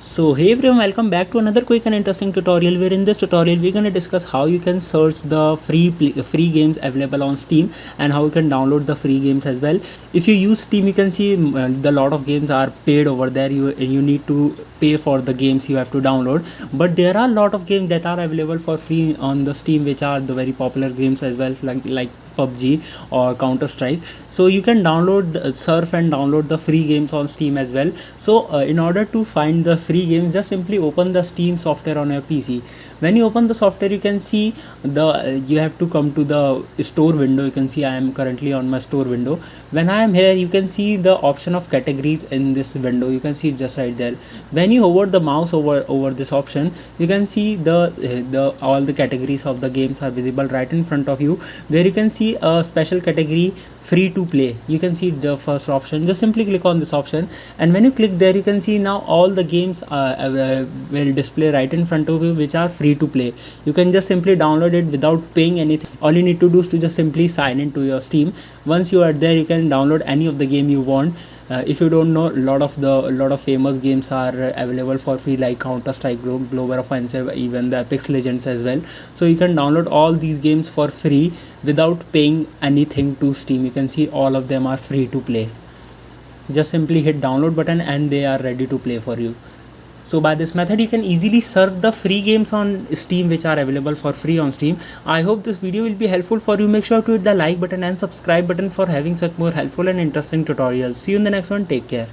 So hey everyone, welcome back to another quick and interesting tutorial where in this tutorial we're going to discuss how you can search the free games available on Steam and how you can download the free games as well. If you use Steam, you can see the lot of games are paid over there. You need to pay for the games you have to download, but there are a lot of games that are available for free on the Steam, which are the very popular games as well, like PUBG or Counter Strike. So you can surf and download the free games on Steam as well. So in order to find the free games, just simply open the Steam software on your PC. When you open the software, you can see you have to come to the store window. You can see I am currently on my store window. When I am here, you can see the option of categories in this window. You can see it just right there. When you hover the mouse over this option, you can see the all the categories of the games are visible right in front of you, where you can see a special category free to play. You can see the first option. Just simply click on this option, and when you click there, you can see now all the games will display right in front of you, which are free to play. You can just simply download it without paying anything. All you need to do is to just simply sign into your Steam. Once you are there, you can download any of the game you want. If you don't know, a lot of famous games are available for free, like Counter Strike, Global Offensive, even the Apex Legends as well. So you can download all these games for free without paying anything to Steam. You can see all of them are free to play. Just simply hit download button and they are ready to play for you. So by this method, you can easily serve the free games on Steam, which are available for free on Steam. I hope this video will be helpful for you. Make sure to hit the like button and subscribe button for having such more helpful and interesting tutorials. See you in the next one. Take care.